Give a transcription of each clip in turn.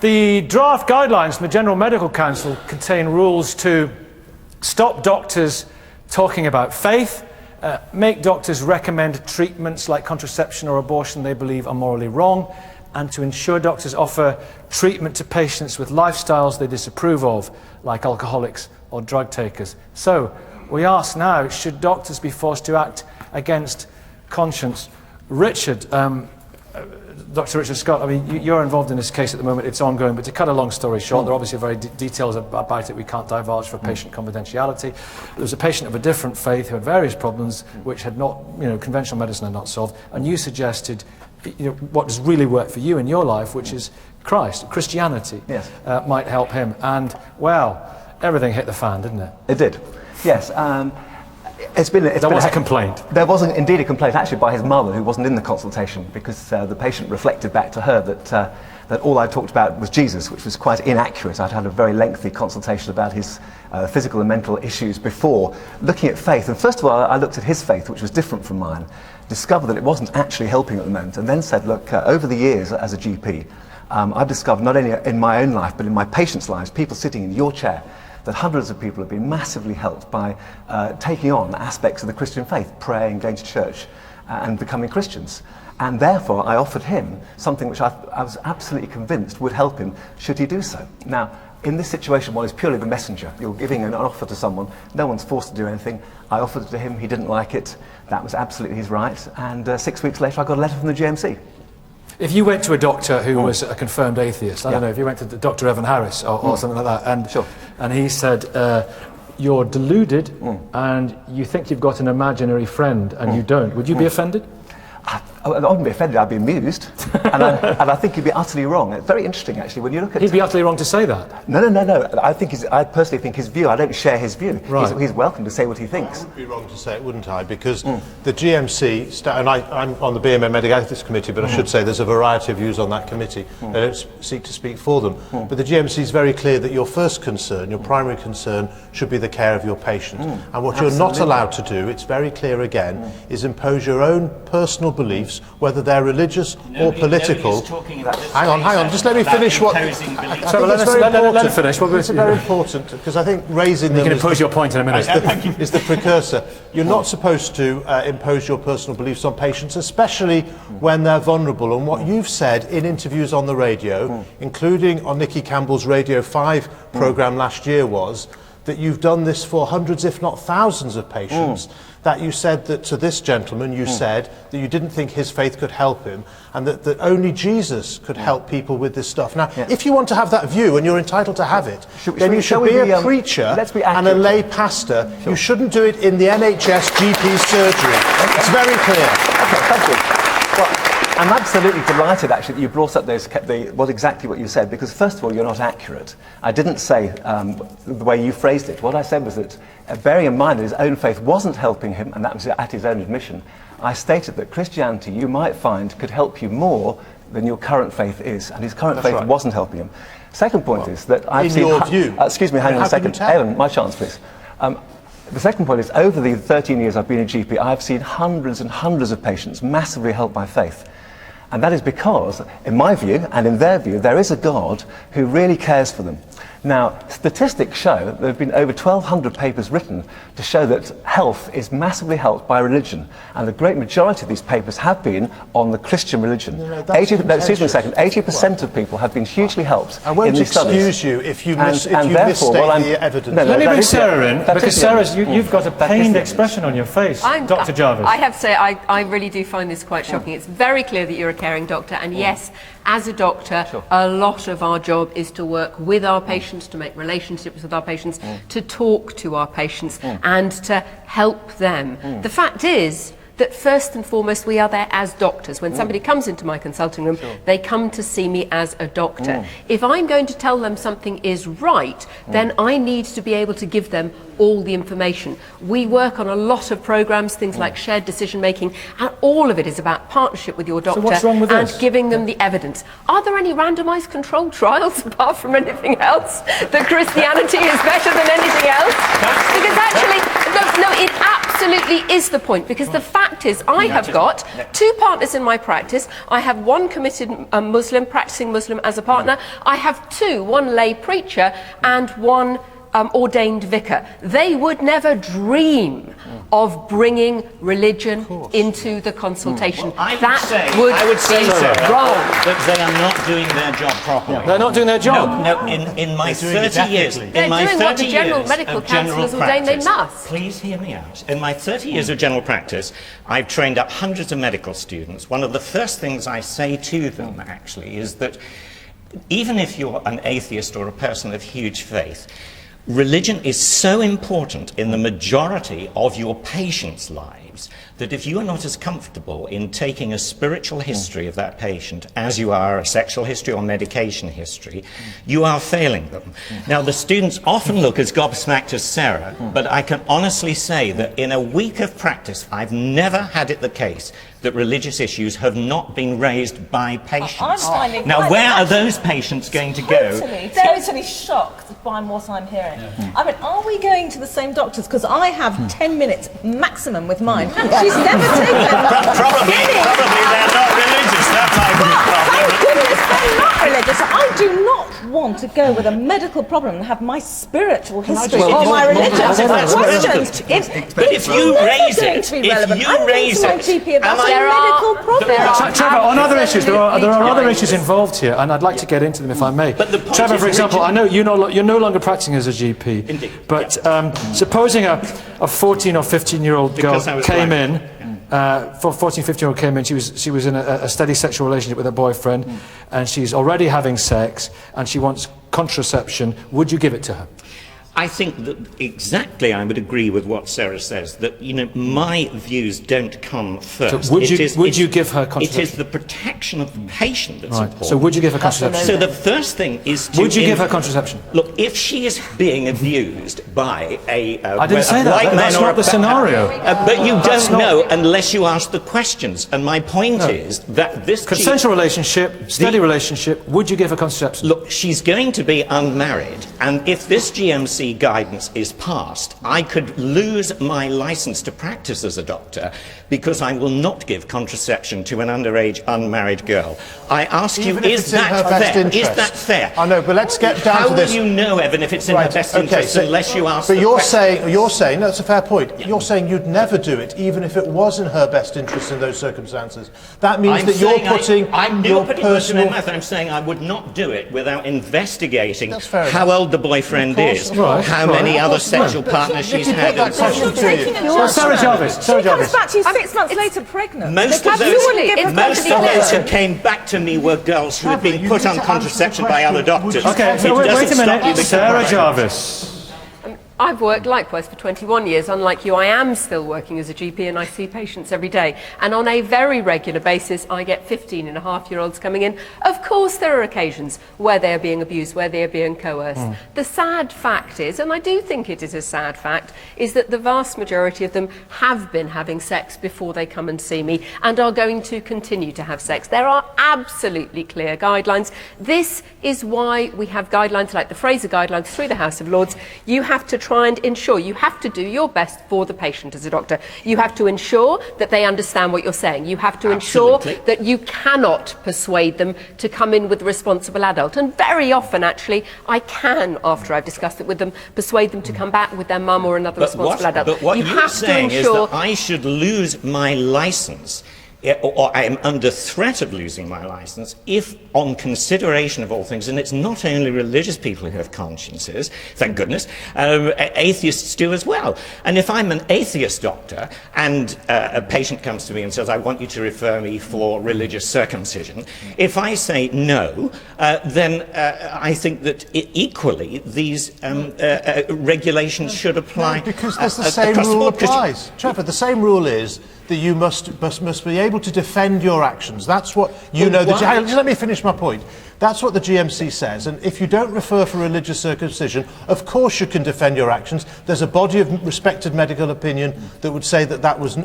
The draft guidelines from the General Medical Council contain rules to stop doctors talking about faith, make doctors recommend treatments like contraception or abortion they believe are morally wrong, and to ensure doctors offer treatment to patients with lifestyles they disapprove of, like alcoholics or drug takers. So, we ask now, should doctors be forced to act against conscience? Richard, Dr. Richard Scott, I mean, you're involved in this case at the moment, it's ongoing, but to cut a long story short, there are obviously very details about it we can't divulge for patient confidentiality. There was a patient of a different faith who had various problems which had not, conventional medicine had not solved, and you suggested, what does really work for you in your life, which is Christianity, yes. Might help him. And, well, everything hit the fan, didn't it? It did, yes. There was a complaint. There was indeed a complaint, actually, by his mother, who wasn't in the consultation, because the patient reflected back to her that all I talked about was Jesus, which was quite inaccurate. I'd had a very lengthy consultation about his physical and mental issues before looking at faith. And first of all, I looked at his faith, which was different from mine, discovered that it wasn't actually helping at the moment, and then said, look, over the years as a GP, I've discovered not only in my own life, but in my patients' lives, people sitting in your chair, that hundreds of people have been massively helped by taking on aspects of the Christian faith, praying, going to church, and becoming Christians. And therefore, I offered him something which I was absolutely convinced would help him, should he do so. Now, in this situation, one is purely the messenger. You're giving an offer to someone, no one's forced to do anything. I offered it to him, he didn't like it. That was absolutely his right. And 6 weeks later, I got a letter from the GMC. If you went to a doctor who was a confirmed atheist, I don't know, if you went to Dr. Evan Harris or something like that, and, sure. And he said, you're deluded and you think you've got an imaginary friend and you don't, would you be offended? I wouldn't be offended, I'd be amused. and I think he'd be utterly wrong. It's very interesting, actually, when you look at... He'd be utterly wrong to say that? No. I personally think his view, I don't share his view. Right. He's welcome to say what he thinks. I would be wrong to say it, wouldn't I? Because the GMC, and I'm on the BMA Medical Ethics Committee, but I should say there's a variety of views on that committee. I don't seek to speak for them. But the GMC is very clear that your first concern, your primary concern, should be the care of your patient. And what you're not allowed to do, it's very clear again, is impose your own personal beliefs, whether they're religious or political. Hang on, just let me finish what... So let him finish. It's very important, because I think raising them... You can impose your point in a minute. is the precursor. You're not supposed to impose your personal beliefs on patients, especially when they're vulnerable. And what you've said in interviews on the radio, including on Nicky Campbell's Radio 5 programme last year, was that you've done this for hundreds, if not thousands of patients, that you said that to this gentleman, you said that you didn't think his faith could help him, and that only Jesus could help people with this stuff. Now, if you want to have that view, and you're entitled to have it, then you should be a preacher and a lay pastor. You shouldn't do it in the NHS GP surgery. It's very clear. Okay, thank you. Well, I'm absolutely delighted, actually, that you brought up exactly what you said, because first of all, you're not accurate. I didn't say the way you phrased it. What I said was that, bearing in mind that his own faith wasn't helping him, and that was at his own admission, I stated that Christianity, you might find, could help you more than your current faith is, and his current faith wasn't helping him. Second point is that I've seen... In your view? Excuse me, hang on a second. Evan, my chance, please. The second point is, over the 13 years I've been a GP, I've seen hundreds and hundreds of patients massively helped by faith. And that is because, in my view, and in their view, there is a God who really cares for them. Now, statistics show there have been over 1,200 papers written to show that health is massively helped by religion. And the great majority of these papers have been on the Christian religion. Excuse me a second, 80% of people have been hugely helped in these studies. I won't excuse you if you misstate the evidence. Let me bring Sarah in, because Sarah, you've got a pained expression on your face, Dr. Jarvis. I have to say, I really do find this quite shocking. It's very clear that you're a caring doctor, and yes, as a doctor, a lot of our job is to work with our patients, to make relationships with our patients, to talk to our patients, and to help them. The fact is that first and foremost we are there as doctors. When somebody comes into my consulting room, they come to see me as a doctor. If I'm going to tell them something is right, then I need to be able to give them all the information. We work on a lot of programs, things like shared decision making, and all of it is about partnership with your doctor and giving them the evidence. Are there any randomized controlled trials apart from anything else that Christianity is better than anything else? Because actually, no, it absolutely absolutely is the point, because the fact is I have got 2 partners in my practice. I have 1 committed Muslim, practicing Muslim as a partner. I have 2, 1 lay preacher and 1 ordained vicar. They would never dream of bringing religion into the consultation. I would say wrong. that they are not doing their job properly. They're not doing their job. No, in my 30 years, They're doing what the general medical counsellors ordain they must. Please hear me out. In my 30 years of general practice, I've trained up hundreds of medical students. One of the first things I say to them, actually, is that even if you're an atheist or a person of huge faith, religion is so important in the majority of your patients' lives that if you are not as comfortable in taking a spiritual history of that patient as you are a sexual history or medication history, you are failing them. Now, the students often look as gobsmacked as Sarah, but I can honestly say that in a week of practice, I've never had it the case that religious issues have not been raised by patients. Now, where are those patients going to go? Totally shocked by what I'm hearing. I mean, are we going to the same doctors? Because I have 10 minutes maximum with mine. She's never taken Probably they're not religious. That might be a problem. Thank goodness they're not religious. I do not want to go with a medical problem and have my spiritual history or my religion questioned. But if you raise it, Trevor, on other issues, there are other issues involved here, and I'd like to get into them if I may. Trevor, for example, I know you're no longer practicing as a GP. Indeed. But supposing a 14 or 15-year-old girl came in, 14, 15-year-old came in, she was in a steady sexual relationship with her boyfriend, and she's already having sex, and she wants contraception, would you give it to her? I think that exactly I would agree with what Sarah says, that, you know, my views don't come first. So would you give her contraception? It is the protection of the patient that's important. So would you give her contraception? So the first thing is to... Would you give her contraception? Look, if she is being abused by I didn't say that. That's not the scenario. But you don't know unless you ask the questions. And my point is that this... Consensual relationship, steady relationship, would you give her contraception? Look, she's going to be unmarried, and if this GMC guidance is passed, I could lose my license to practice as a doctor because I will not give contraception to an underage unmarried girl. I ask you, is that fair? Is that fair? I know, but let's get down to this. How will you know, Evan, if it's in her best interest unless you ask? But you're saying that's a fair point. Yeah. You're saying you'd never do it, even if it was in her best interest in those circumstances. That means that you're putting your personal... I'm saying I would not do it without investigating how old the boyfriend is. How many other sexual partners she's had. Sarah Jarvis. She comes back to you 6 months later pregnant. Most of those who came back to me were girls who had been put on contraception by other doctors. Okay, so wait a minute. Sarah Jarvis. I've worked likewise for 21 years. Unlike you, I am still working as a GP and I see patients every day. And on a very regular basis, I get 15-and-a-half-year-olds coming in. Of course, there are occasions where they are being abused, where they are being coerced. The sad fact is, and I do think it is a sad fact, is that the vast majority of them have been having sex before they come and see me and are going to continue to have sex. There are absolutely clear guidelines. This is why we have guidelines like the Fraser Guidelines through the House of Lords. You have to try and ensure, you have to do your best for the patient as a doctor. You have to ensure that they understand what you're saying. You have to ensure that you cannot persuade them to come in with a responsible adult. And very often, actually, I can, after I've discussed it with them, persuade them to come back with their mum or another responsible adult. But what you're saying is that I should lose my licence, or I am under threat of losing my licence, if on consideration of all things, and it's not only religious people who have consciences, thank goodness, atheists do as well. And if I'm an atheist doctor and a patient comes to me and says, I want you to refer me for religious circumcision, if I say no, then I think that equally these regulations should apply. No, because the same rule applies. Trevor, the same rule is that you must be able to defend your actions. That's what you know. Let me finish my point. That's what the GMC says. And if you don't refer for religious circumcision, of course you can defend your actions. There's a body of respected medical opinion that would say that that was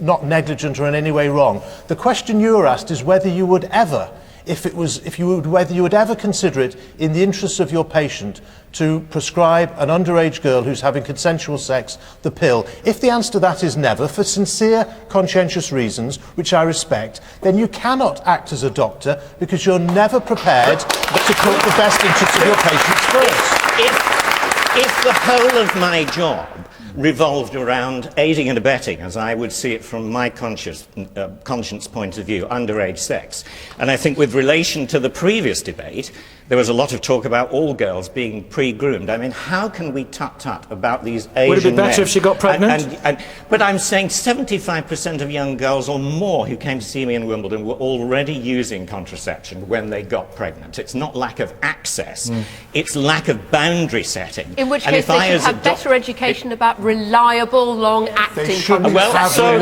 not negligent or in any way wrong. The question you were asked is whether you would ever, whether you would ever consider it in the interests of your patient to prescribe an underage girl who's having consensual sex the pill. If the answer to that is never, for sincere, conscientious reasons, which I respect, then you cannot act as a doctor because you're never prepared to put the best interests of your patients first. If the whole of my job revolved around aiding and abetting, as I would see it from my conscience point of view, underage sex. And I think with relation to the previous debate, there was a lot of talk about all girls being pre-groomed. I mean, how can we tut-tut about these Asian men? Would it be better if she got pregnant? But I'm saying 75% of young girls or more who came to see me in Wimbledon were already using contraception when they got pregnant. It's not lack of access, it's lack of boundary setting. In which case they should have better education about reliable, long-acting contraception. Well, So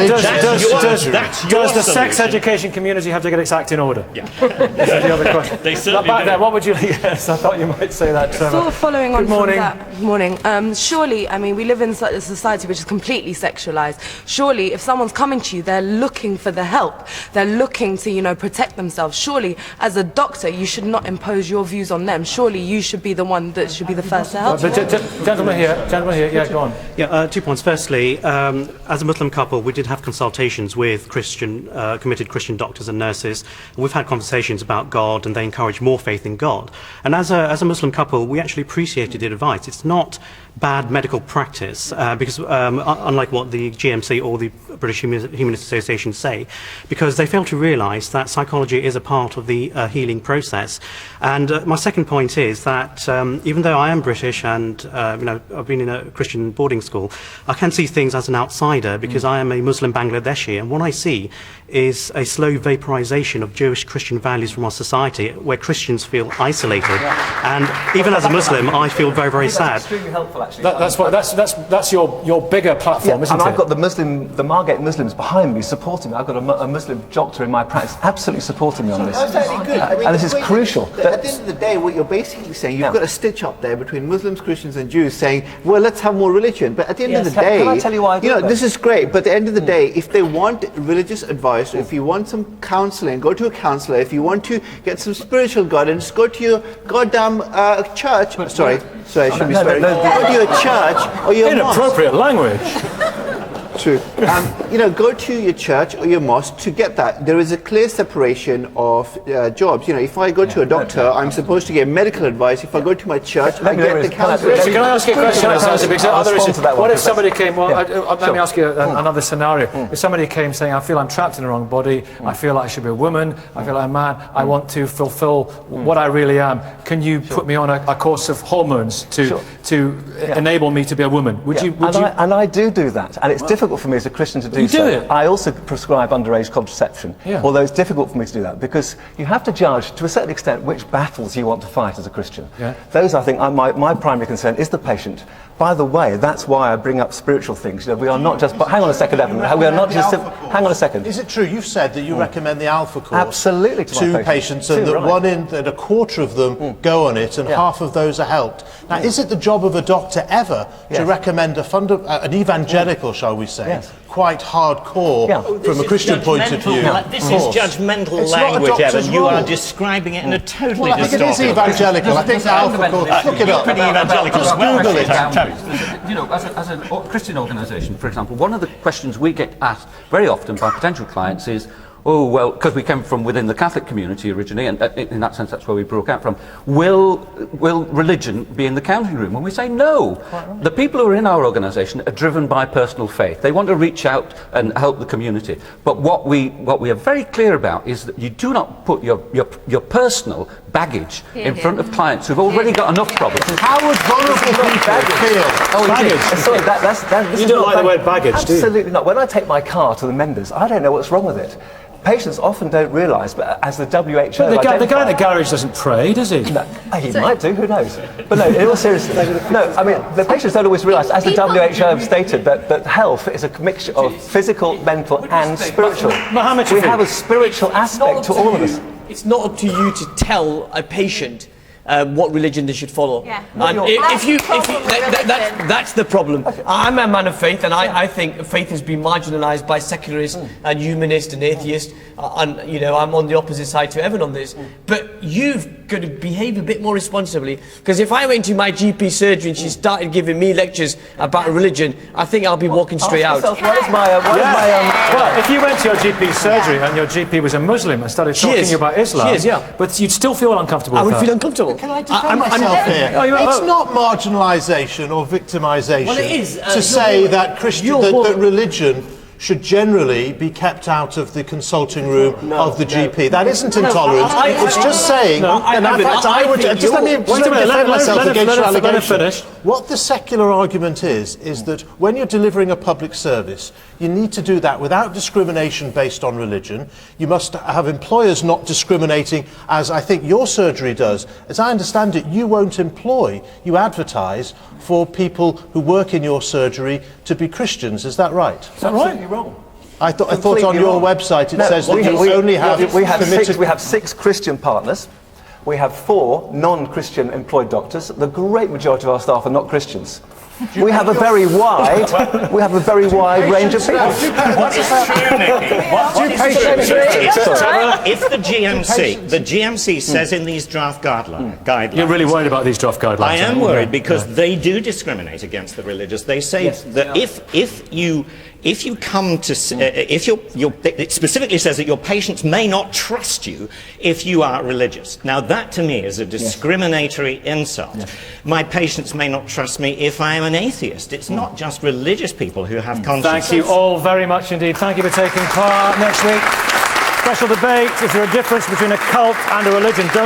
that's does the sex education community have to get its act in order? Yeah. This is the other question. They certainly back do. there, what would you... Yes, I thought you might say that, Trevor. Sort of following on Good morning. from that. Good morning. Surely, I mean, we live in a society which is completely sexualised. Surely, if someone's coming to you, they're looking for the help. They're looking to, you know, protect themselves. Surely, as a doctor, you should not impose your views on them. Surely, you should be the one that should be the first to help. Gentlemen here, yeah, go on. Yeah, 2 points. Firstly, as a Muslim couple, we did have consultations with committed Christian doctors and nurses. We've had conversations about God, and they encourage more faith in God. And as a Muslim couple, we actually appreciated the advice. It's not bad medical practice, because unlike what the GMC or the British Humanist Association say, because they fail to realise that psychology is a part of the healing process. And my second point is that even though I am British and you know, I've been in a Christian boarding school, I can see things as an outsider because I am a Muslim Bangladeshi, and what I see is a slow vaporization of Jewish Christian values from our society, where Christians feel isolated. And even as a Muslim, I feel very, very sad. That's extremely helpful, actually. That's your bigger platform, isn't it? And I've got the Margate Muslims behind me supporting me. I've got a Muslim doctor in my practice absolutely supporting me on this. That's actually good. And this is crucial. At the end of the day, what you're basically saying, you've got a stitch up there between Muslims, Christians and Jews saying, well, let's have more religion. But at the end of the day, can I tell you why I do that? this is great, but at the end of the day, if they want religious advice, if you want some counseling, go to a counselor. If you want to get some spiritual guidance, go to your goddamn church. Sorry, I shouldn't be swearing. Go to your church or your mosque. Inappropriate language. True. Go to your church or your mosque to get that. There is a clear separation of jobs. You know, if I go to a doctor, I'm supposed to get medical advice. If I go to my church, I get the counseling. Can I ask you a question? What if somebody came? Let me ask you another scenario. If somebody came saying, "I feel I'm trapped in the wrong body. I feel like I should be a woman. I feel like I'm a man. I want to fulfil what I really am. Can you put me on a course of hormones to enable me to be a woman?" Would you? And I do that, and it's difficult for me as a Christian to do so. I also prescribe underage contraception, although it's difficult for me to do that because you have to judge to a certain extent which battles you want to fight as a Christian. Those, I think, are my primary concern is the patient. By the way, that's why I bring up spiritual things. You know, we are not just. But hang on a second, Evan. We are not just. Hang on a second. Is it true? You've said that you recommend the Alpha course absolutely to patients, and that a quarter of them go on it, and half of those are helped. Now, is it the job of a doctor ever to recommend an evangelical, shall we say, quite hardcore from a Christian point of view? This is judgmental language, Evan. You are describing it in a totally I think it is evangelical. I think the Alpha course. Look it up. Pretty evangelical as well. Google it. You know, as a Christian organisation, for example, one of the questions we get asked very often by potential clients is, oh, well, because we came from within the Catholic community originally, and in that sense that's where we broke out from, will religion be in the counting room? And we say no. The people who are in our organisation are driven by personal faith. They want to reach out and help the community. But what we are very clear about is that you do not put your personal baggage in front of clients who've already got enough problems. How would vulnerable people feel? Baggage. Sorry, you don't like the word baggage, do you? Absolutely not. When I take my car to the menders, I don't know what's wrong with it. Patients often don't realise, but as the WHO the guy in the garage doesn't pray, does he? No, he might do, who knows? But no, in all seriousness, no, I mean, the patients don't always realise, as the WHO have stated, that health is a mixture of physical, mental and spiritual. Mohammed Shafiq. We have a spiritual aspect to all of us. It's not up to you to tell a patient what religion they should follow. Yeah. And that's the problem. I'm a man of faith, and I think faith has been marginalised by secularists and humanists and atheists, and you know, I'm on the opposite side to everyone on this. But you've got to behave a bit more responsibly, because if I went to my GP surgery and she started giving me lectures about religion, I think I'll be walking straight out. Well, if you went to your GP surgery and your GP was a Muslim and started talking about Islam, but you'd still feel uncomfortable. I would feel uncomfortable. Can I defend myself here? It's not marginalisation or victimisation to say that that religion should generally be kept out of the consulting room of the GP. That isn't intolerant. It's just saying, and in fact, I would just let me defend myself against your allegation. What the secular argument is that when you're delivering a public service, you need to do that without discrimination based on religion. You must have employers not discriminating, as I think your surgery does. As I understand it, you won't employ, you advertise for people who work in your surgery to be Christians. Is that right? Is that right? Wrong. I thought on your website it says that you only have we have 6 Christian partners. We have 4 non-Christian employed doctors. The great majority of our staff are not Christians. We have a very wide range of people. If the GMC says in these draft guidelines... You're really worried about these draft guidelines? I am worried because they do discriminate against the religious. They say that if you come to, it specifically says that your patients may not trust you if you are religious. Now that to me is a discriminatory insult. My patients may not trust me if I am an atheist. It's not just religious people who have consciences. Thank you all very much indeed. Thank you for taking part. Next week, special debate. Is there a difference between a cult and a religion? Don't